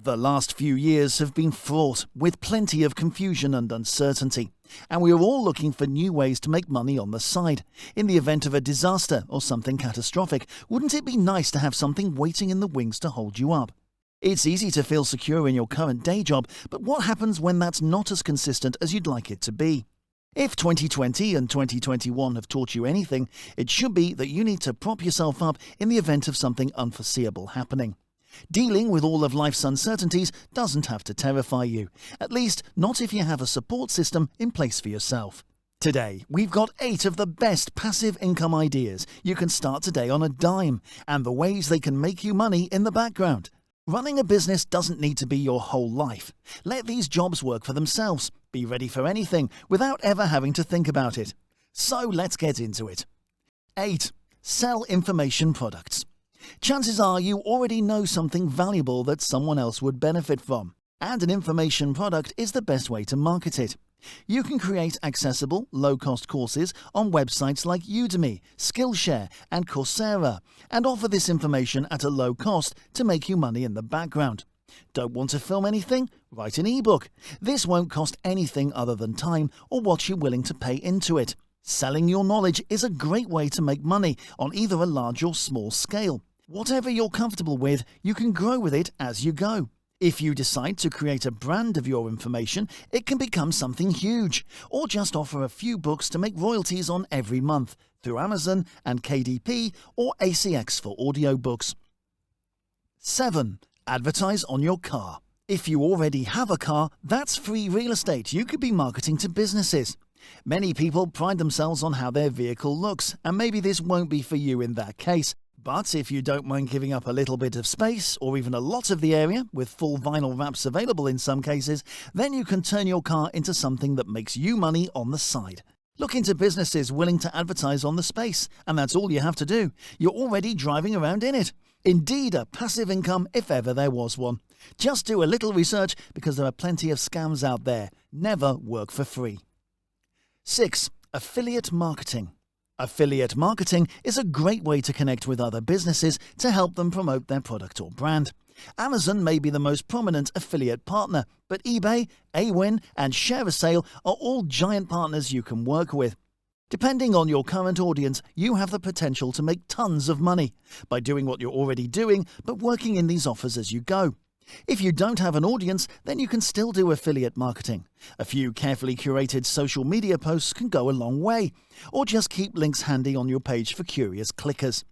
The last few years have been fraught with plenty of confusion and uncertainty, and we are all looking for new ways to make money on the side. In the event of a disaster or something catastrophic, wouldn't it be nice to have something waiting in the wings to hold you up? It's easy to feel secure in your current day job, but what happens when that's not as consistent as you'd like it to be? If 2020 and 2021 have taught you anything, it should be that you need to prop yourself up in the event of something unforeseeable happening. Dealing with all of life's uncertainties doesn't have to terrify you, at least not if you have a support system in place for yourself. Today, we've got 8 of the best passive income ideas you can start today on a dime, and the ways they can make you money in the background. Running a business doesn't need to be your whole life. Let these jobs work for themselves. Be ready for anything without ever having to think about it. So let's get into it. 8. Sell information products. Chances are you already know something valuable that someone else would benefit from, and an information product is the best way to market it. You can create accessible, low-cost courses on websites like Udemy, Skillshare, and Coursera, and offer this information at a low cost to make you money in the background. Don't want to film anything? Write an ebook. This won't cost anything other than time or what you're willing to pay into it. Selling your knowledge is a great way to make money on either a large or small scale. Whatever you're comfortable with, you can grow with it as you go. If you decide to create a brand of your information, it can become something huge, or just offer a few books to make royalties on every month through Amazon and KDP or ACX for audiobooks. 7. Advertise on your car. If you already have a car, that's free real estate you could be marketing to businesses. Many people pride themselves on how their vehicle looks, and maybe this won't be for you in that case. But if you don't mind giving up a little bit of space, or even a lot of the area, with full vinyl wraps available in some cases, then you can turn your car into something that makes you money on the side. Look into businesses willing to advertise on the space, and that's all you have to do. You're already driving around in it. Indeed, a passive income if ever there was one. Just do a little research because there are plenty of scams out there. Never work for free. 6. Affiliate marketing. Affiliate marketing is a great way to connect with other businesses to help them promote their product or brand. Amazon may be the most prominent affiliate partner, but eBay, Awin, and ShareASale are all giant partners you can work with. Depending on your current audience, you have the potential to make tons of money by doing what you're already doing, but working in these offers as you go. If you don't have an audience, then you can still do affiliate marketing. A few carefully curated social media posts can go a long way, or just keep links handy on your page for curious clickers.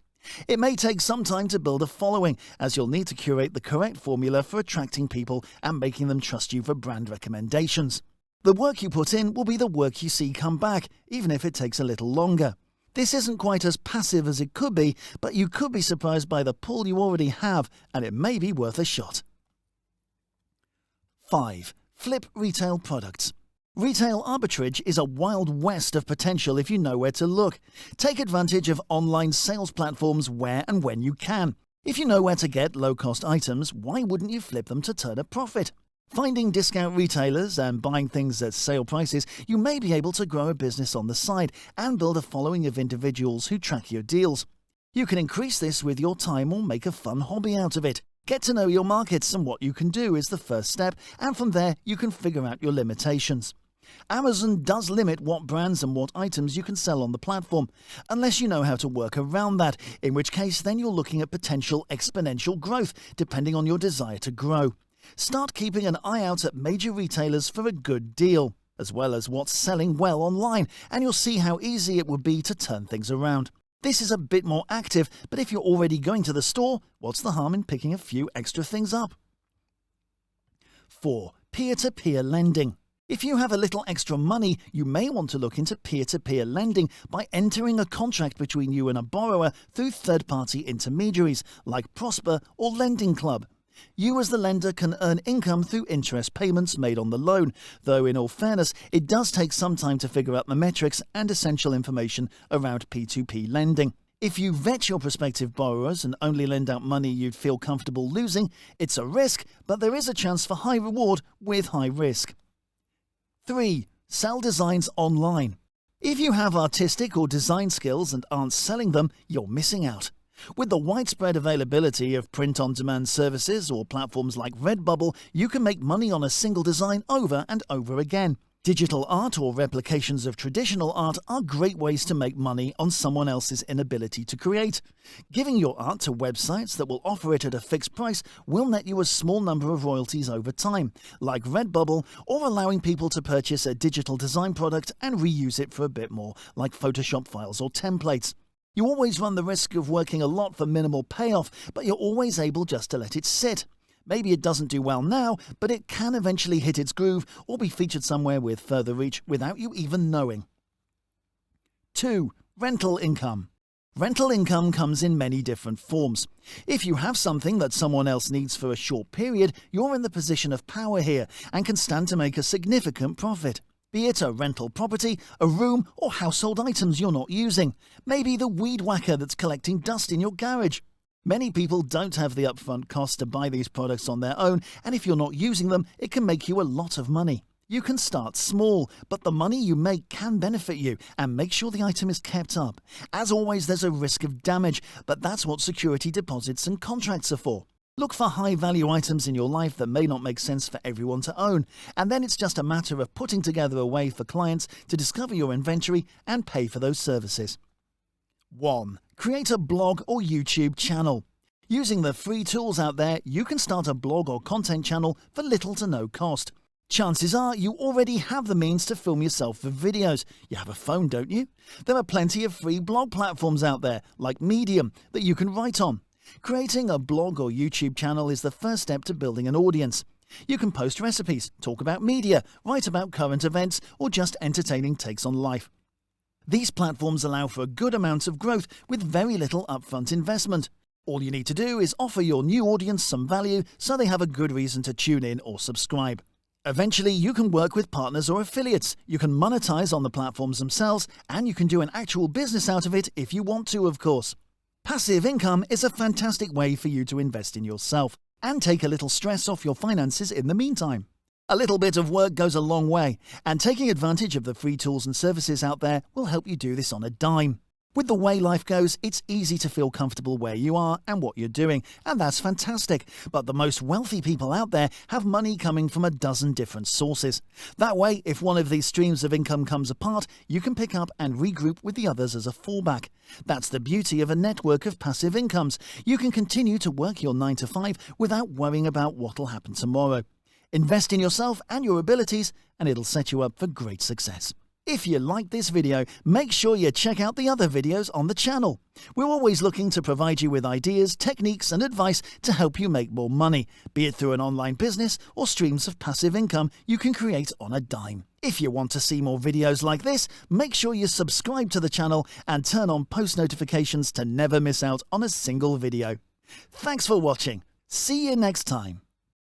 It may take some time to build a following, as you'll need to curate the correct formula for attracting people and making them trust you for brand recommendations. The work you put in will be the work you see come back, even if it takes a little longer. This isn't quite as passive as it could be, but you could be surprised by the pull you already have, and it may be worth a shot. 5. Flip retail products. Retail arbitrage is a wild west of potential if you know where to look. Take advantage of online sales platforms where and when you can. If you know where to get low-cost items, why wouldn't you flip them to turn a profit? Finding discount retailers and buying things at sale prices, you may be able to grow a business on the side and build a following of individuals who track your deals. You can increase this with your time or make a fun hobby out of it. Get to know your markets and what you can do is the first step, and from there you can figure out your limitations. Amazon does limit what brands and what items you can sell on the platform, unless you know how to work around that, in which case then you're looking at potential exponential growth depending on your desire to grow. Start keeping an eye out at major retailers for a good deal, as well as what's selling well online, and you'll see how easy it would be to turn things around. This is a bit more active, but if you're already going to the store, what's the harm in picking a few extra things up? 4. Peer-to-peer lending. If you have a little extra money, you may want to look into peer-to-peer lending by entering a contract between you and a borrower through third-party intermediaries like Prosper or Lending Club. You as the lender can earn income through interest payments made on the loan, though in all fairness, it does take some time to figure out the metrics and essential information around P2P lending. If you vet your prospective borrowers and only lend out money you'd feel comfortable losing, it's a risk, but there is a chance for high reward with high risk. 3. Sell designs online. If you have artistic or design skills and aren't selling them, you're missing out. With the widespread availability of print-on-demand services or platforms like Redbubble, you can make money on a single design over and over again. Digital art or replications of traditional art are great ways to make money on someone else's inability to create. Giving your art to websites that will offer it at a fixed price will net you a small number of royalties over time, like Redbubble, or allowing people to purchase a digital design product and reuse it for a bit more, like Photoshop files or templates. You always run the risk of working a lot for minimal payoff, but you're always able just to let it sit. Maybe it doesn't do well now, but it can eventually hit its groove or be featured somewhere with further reach without you even knowing. 2. Rental income. Rental income comes in many different forms. If you have something that someone else needs for a short period, you're in the position of power here and can stand to make a significant profit. Be it a rental property, a room, or household items you're not using. Maybe the weed whacker that's collecting dust in your garage. Many people don't have the upfront cost to buy these products on their own, and if you're not using them, it can make you a lot of money. You can start small, but the money you make can benefit you, and make sure the item is kept up. As always, there's a risk of damage, but that's what security deposits and contracts are for. Look for high-value items in your life that may not make sense for everyone to own, and then it's just a matter of putting together a way for clients to discover your inventory and pay for those services. 1. Create a blog or YouTube channel. Using the free tools out there, you can start a blog or content channel for little to no cost. Chances are you already have the means to film yourself for videos. You have a phone, don't you? There are plenty of free blog platforms out there, like Medium, that you can write on. Creating a blog or YouTube channel is the first step to building an audience. You can post recipes, talk about media, write about current events, or just entertaining takes on life. These platforms allow for a good amount of growth with very little upfront investment. All you need to do is offer your new audience some value so they have a good reason to tune in or subscribe. Eventually, you can work with partners or affiliates, you can monetize on the platforms themselves, and you can do an actual business out of it if you want to, of course. Passive income is a fantastic way for you to invest in yourself and take a little stress off your finances in the meantime. A little bit of work goes a long way, and taking advantage of the free tools and services out there will help you do this on a dime. With the way life goes, it's easy to feel comfortable where you are and what you're doing, and that's fantastic. But the most wealthy people out there have money coming from a dozen different sources. That way, if one of these streams of income comes apart, you can pick up and regroup with the others as a fallback. That's the beauty of a network of passive incomes. You can continue to work your 9 to 5 without worrying about what'll happen tomorrow. Invest in yourself and your abilities, and it'll set you up for great success. If you liked this video, make sure you check out the other videos on the channel. We're always looking to provide you with ideas, techniques, and advice to help you make more money, be it through an online business or streams of passive income you can create on a dime. If you want to see more videos like this, make sure you subscribe to the channel and turn on post notifications to never miss out on a single video. Thanks for watching. See you next time.